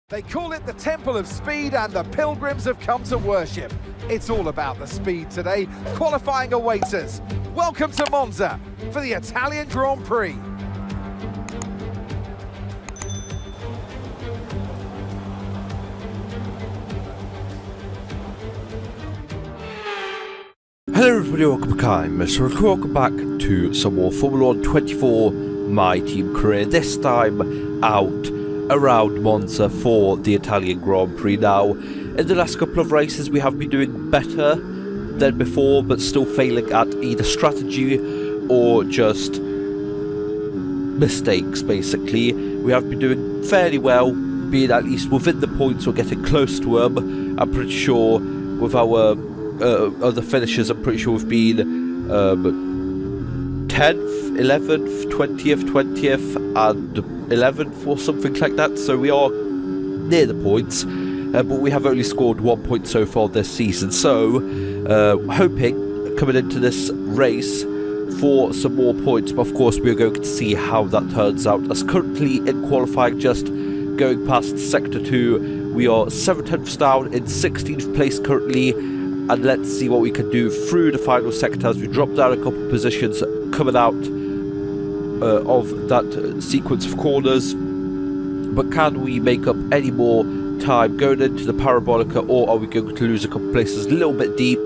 They call it the Temple of Speed, and the pilgrims have come to worship. It's all about the speed today. Qualifying awaits us. Welcome to Monza for the Italian Grand Prix. Hello everybody, welcome back. I'm MrRedClaw. Welcome back to some more Formula 1 24 My Team career. This time out around Monza for the Italian Grand Prix. Now, in the last couple of races we have been doing better than before, but still failing at either strategy or just mistakes basically. We have been doing fairly well, being at least within the points or getting close to them. I'm pretty sure with our other finishes, I'm pretty sure we've been 10th, 11th, 20th, and 11th or something like that, so we are near the points, but we have only scored 1 point so far this season, so hoping coming into this race for some more points, but of course we're going to see how that turns out, as currently in qualifying, just going past sector 2, we are 7/10 down in 16th place currently, and let's see what we can do through the final sector as we drop down a couple of positions coming out of that sequence of corners. But can we make up any more time going into the Parabolica, or are we going to lose a couple of places a little bit deep?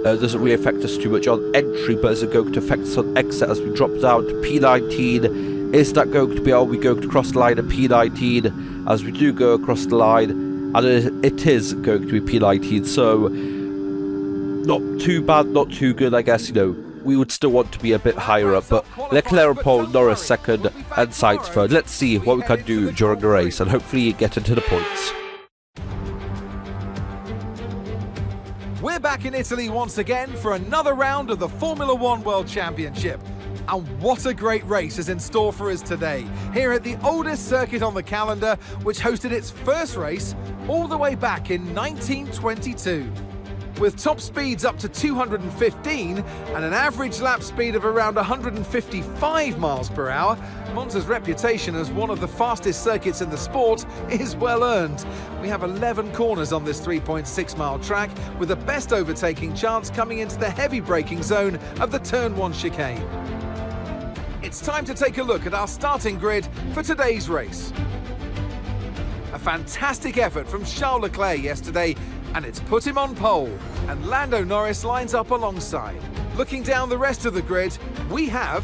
Doesn't really affect us too much on entry, but is it going to affect us on exit as we drop down to P19? Is that going to be, are we going to cross the line at P19 as we do go across the line? And it is going to be P19, so not too bad, not too good, I guess. You know, we would still want to be a bit higher up, but Leclerc pole, Norris second, and Sainz third. Let's see what we can do during the race and hopefully get into the points. We're back in Italy once again for another round of the Formula 1 World Championship. And what a great race is in store for us today, here at the oldest circuit on the calendar, which hosted its first race all the way back in 1922. With top speeds up to 215 and an average lap speed of around 155 miles per hour, Monza's reputation as one of the fastest circuits in the sport is well earned. We have 11 corners on this 3.6 mile track, with the best overtaking chance coming into the heavy braking zone of the Turn 1 chicane. It's time to take a look at our starting grid for today's race. A fantastic effort from Charles Leclerc yesterday, and it's put him on pole, and Lando Norris lines up alongside. Looking down the rest of the grid, we have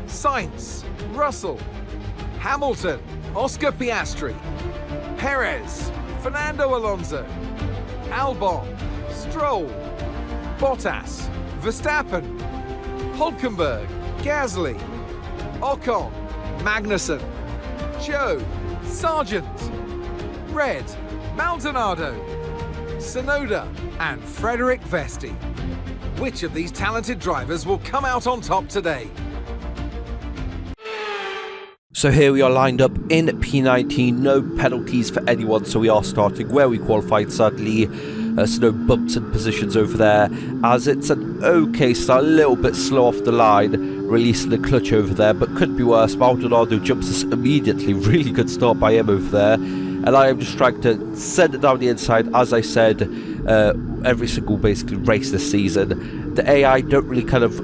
Sainz, Russell, Hamilton, Oscar Piastri, Perez, Fernando Alonso, Albon, Stroll, Bottas, Verstappen, Hülkenberg, Gasly, Ocon, Magnussen, Joe, Sargent, Red, Maldonado, Tsunoda and Frederick Vesti. Which of these talented drivers will come out on top today? So here we are lined up in P19, no penalties for anyone, so we are starting where we qualified sadly. So no bumps in positions over there, as it's an okay start, a little bit slow off the line, releasing the clutch over there, but could be worse. Maldonado jumps us immediately, really good start by him over there. And I am just trying to send it down the inside, as I said, every single basically race this season. The AI don't really kind of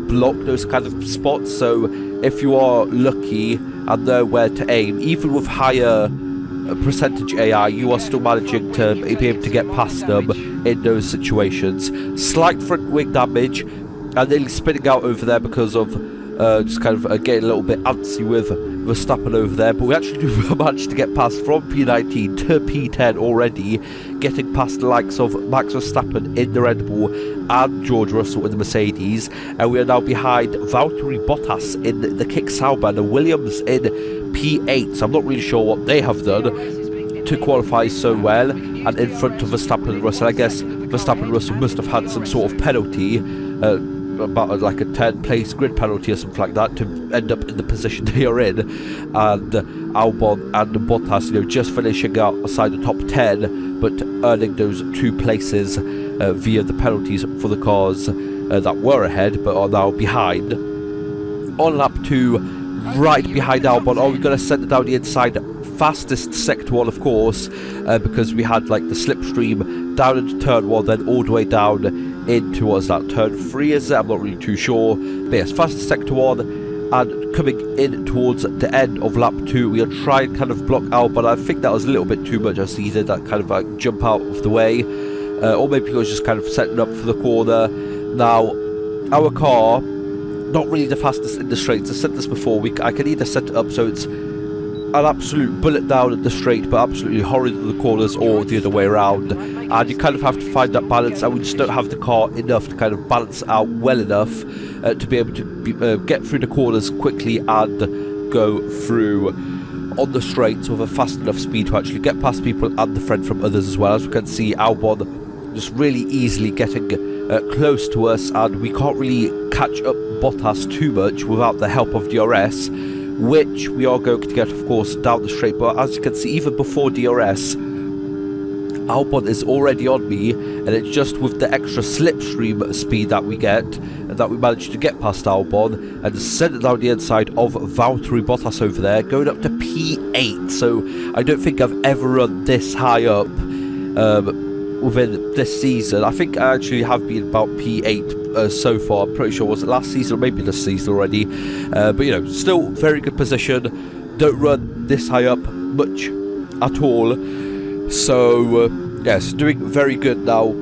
block those kind of spots, so if you are lucky and know where to aim, even with higher percentage AI, you are still managing to be able to get past them in those situations. Slight front wing damage, and nearly spinning out over there because of just kind of getting a little bit antsy with Verstappen over there, but we actually do manage to get past from P19 to P10 already, getting past the likes of Max Verstappen in the Red Bull and George Russell in the Mercedes, and we are now behind Valtteri Bottas in the Kick Sauber and the Williams in P8, so I'm not really sure what they have done to qualify so well, and in front of Verstappen and Russell. I guess Verstappen and Russell must have had some sort of penalty, about like a 10 place grid penalty or something like that, to end up in the position they are in, and Albon and Bottas, you know, just finishing outside the top 10 but earning those 2 places via the penalties for the cars that were ahead but are now behind. On lap 2 right behind Albon. Oh, we're going to send it down the inside. Fastest sector 1, of course, because we had like the slipstream down into turn 1, then all the way down into, what's that, turn 3 is it? I'm not really too sure. But yes, fastest sector 1, and coming in towards the end of lap 2, we are trying to kind of block Albon. I think that was a little bit too much as he did that kind of like jump out of the way, or maybe he was just kind of setting up for the corner. Now, our car, not really the fastest in the straights. I said this before, I can either set it up so it's an absolute bullet down at the straight but absolutely horrid in the corners, or the other way around, and you kind of have to find that balance, and we just don't have the car enough to kind of balance it out well enough to be able to get through the corners quickly and go through on the straights with a fast enough speed to actually get past people and defend from others as well. As we can see, Albon just really easily getting close to us, and we can't really catch up Bottas too much without the help of DRS, which we are going to get, of course, down the straight. But as you can see, even before DRS, Albon is already on me, and it's just with the extra slipstream speed that we get that we managed to get past Albon and send it down the inside of Valtteri Bottas over there, going up to P8. So I don't think I've ever run this high up within this season. I think I actually have been about P8 so far. I'm pretty sure, was it last season or maybe this season already, but you know, still very good position. Don't run this high up much at all, so yes, doing very good. Now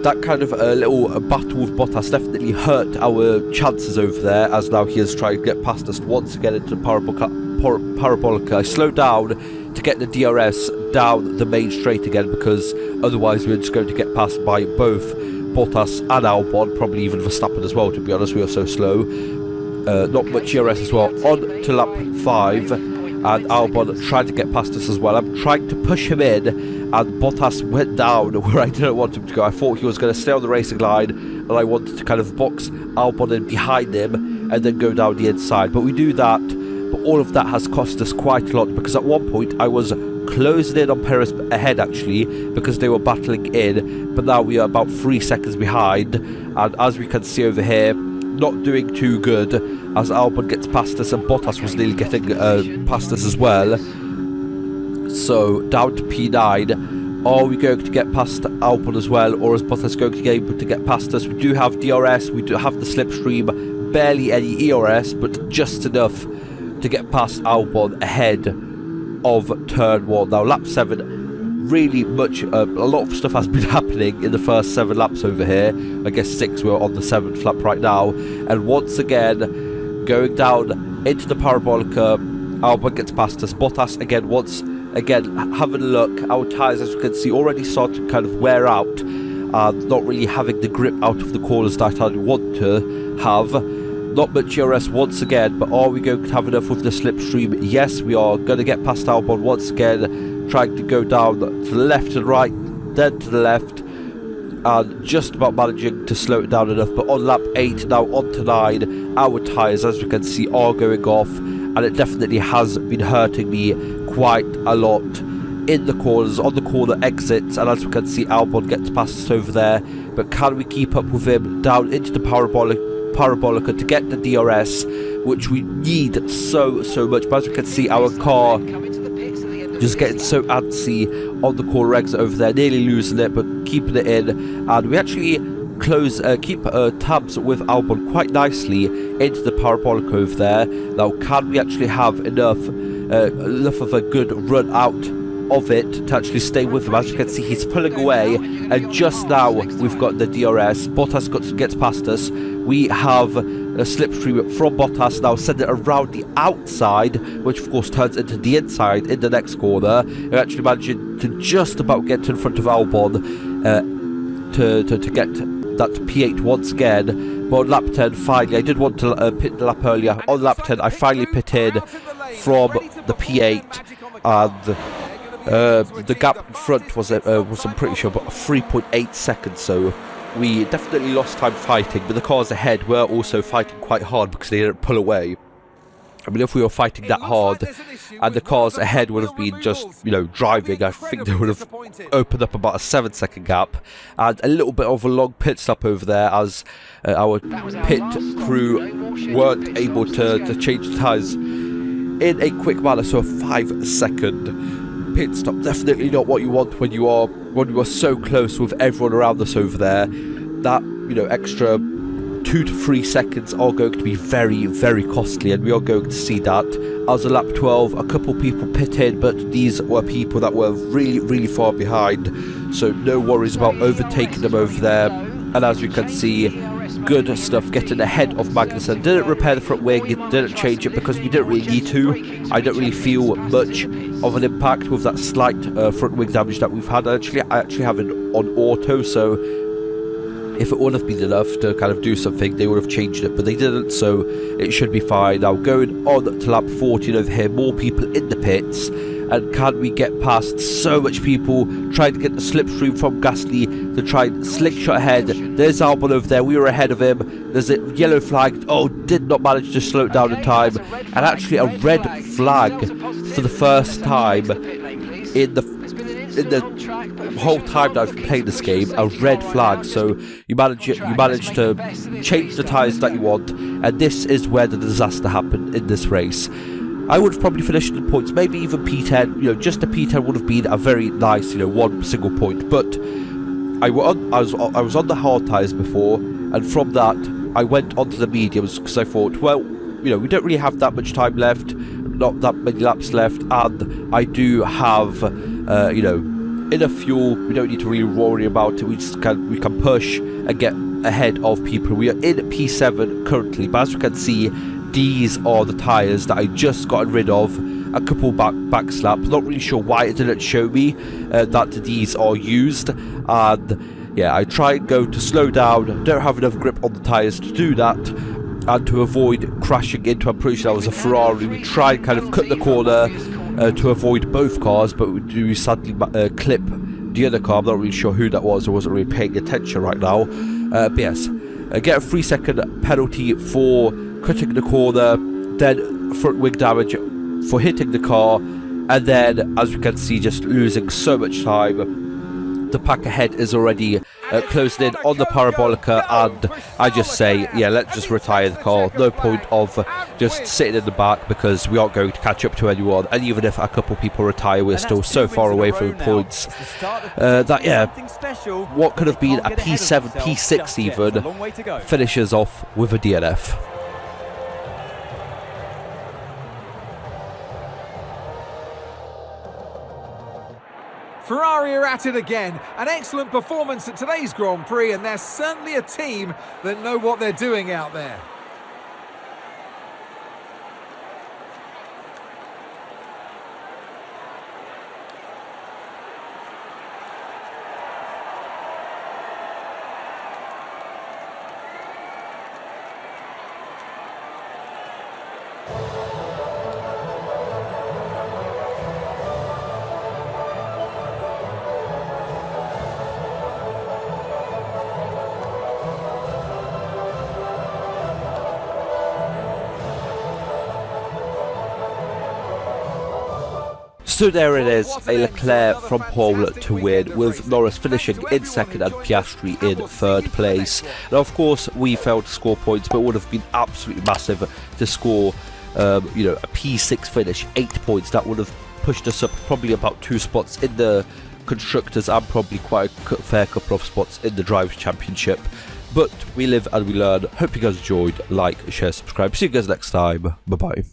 that kind of little battle with Bottas definitely hurt our chances over there, as now he is trying to get past us once again into Parabolica. I slowed down to get the DRS down the main straight again, because otherwise we're just going to get passed by both Bottas and Albon, probably even Verstappen as well, to be honest. We are so slow. Not much DRS as well. On to lap 5, and Albon tried to get past us as well. I'm trying to push him in, and Bottas went down where I didn't want him to go. I thought he was going to stay on the racing line, and I wanted to kind of box Albon in behind him and then go down the inside. But we do that, but all of that has cost us quite a lot, because at one point I was closing in on Perez ahead actually, because they were battling in, but now we are about 3 seconds behind, and as we can see over here, not doing too good as Albon gets past us, and Bottas was nearly getting past us as well. So down to P9. Are we going to get past Albon as well, or is Bottas going to be able to get past us? We do have DRS, we do have the slipstream, barely any ERS, but just enough to get past Albon ahead of turn 1. Now lap 7, really much a lot of stuff has been happening in the first 7 laps over here. I guess 6, we're on the 7th lap right now, and once again going down into the Parabolica, Albon gets past us. Bottas again, once again having a look, our tyres, as you can see, already start to kind of wear out, and not really having the grip out of the corners that I want to have. Not much DRS once again, but are we going to have enough with the slipstream? Yes, we are going to get past Albon once again, trying to go down to the left and right, then to the left, and just about managing to slow it down enough. But on lap 8, now on to 9, our tyres, as we can see, are going off, and it definitely has been hurting me quite a lot in the corners, on the corner exits, and as we can see, Albon gets past us over there, but can we keep up with him down into the Parabolica to get the DRS, which we need so much? But as we can see, our car just getting so antsy on the corner exit over there, nearly losing it but keeping it in, and we actually keep tabs with Albon quite nicely into the Parabolica over there. Now can we actually have enough of a good run out of it to actually stay with him? As you can see, he's pulling away, and just now we've got the DRS. Bottas gets past us. We have a slipstream from Bottas, now send it around the outside, which of course turns into the inside in the next corner. We're actually managing to just about get in front of Albon to get that P8 once again. But on lap 10, finally, I did want to pit the lap earlier. On lap 10, I finally pitted from the P8, and the gap in front was I'm pretty sure, about 3.8 seconds, so we definitely lost time fighting, but the cars ahead were also fighting quite hard because they didn't pull away. I mean, if we were fighting that hard and the cars ahead would have been just, you know, driving, I think they would have opened up about a 7-second gap, and a little bit of a long pit stop over there as our pit crew weren't able to change the tyres in a quick manner, so a 5-second pit stop. Definitely not what you want when you are so close with everyone around us over there. That, you know, extra 2 to 3 seconds are going to be very, very costly, and we are going to see that. As a lap 12, a couple people pitted, but these were people that were really, really far behind, so no worries about overtaking them over there. And as you can see, good stuff getting ahead of Magnussen. Didn't repair the front wing, didn't change it because we didn't really need to. I don't really feel much of an impact with that slight front wing damage that we've had. I actually have it on auto, so if it would have been enough to kind of do something, they would have changed it, but they didn't, so it should be fine. Now going on to lap 14 over here, more people in the pits, and can we get past so much people trying to get the slipstream from Gasly to try and slingshot ahead. There's Albon over there, we were ahead of him. There's a yellow flag, oh, did not manage to slow it down in time, and actually a red flag for the first time in the whole time that I've been playing this game, a red flag. So you manage to change the tyres that you want, and this is where the disaster happened in this race. I would have probably finished in points, maybe even P10. You know, just a P10 would have been a very nice, you know, one single point. But I was on the hard tyres before, and from that I went onto the mediums because I thought, well, you know, we don't really have that much time left, not that many laps left, and I do have, you know, enough fuel. We don't need to really worry about it. We can push and get ahead of people. We are in P7 currently, but as you can see, these are the tyres that I just got rid of. A couple back slaps. Not really sure why it didn't show me that these are used. And yeah, I try and go to slow down. Don't have enough grip on the tyres to do that, and to avoid crashing into, I'm pretty sure that was a Ferrari. We tried kind of cut the corner to avoid both cars, but we do sadly clip the other car. I'm not really sure who that was. I wasn't really paying attention right now. But yes, get a 3-second penalty for cutting the corner, then front wing damage for hitting the car, and then, as you can see, just losing so much time. The pack ahead is already closing in on the Parabolica, and I just say, yeah, let's just retire the car. No point of just sitting in the back, because we aren't going to catch up to anyone, and even if a couple people retire, we're still so far away from the points that, yeah, what could have been a P7, P6 even, finishes off with a DNF. Ferrari are at it again. An excellent performance at today's Grand Prix, and they're certainly a team that know what they're doing out there. So there it is, a Leclerc from pole to win, with Norris finishing in second and Piastri in third place. Now, of course, we failed to score points, but it would have been absolutely massive to score, you know, a P6 finish, 8 points. That would have pushed us up probably about 2 spots in the Constructors and probably quite a fair couple of spots in the Drivers' Championship. But we live and we learn. Hope you guys enjoyed. Like, share, subscribe. See you guys next time. Bye-bye.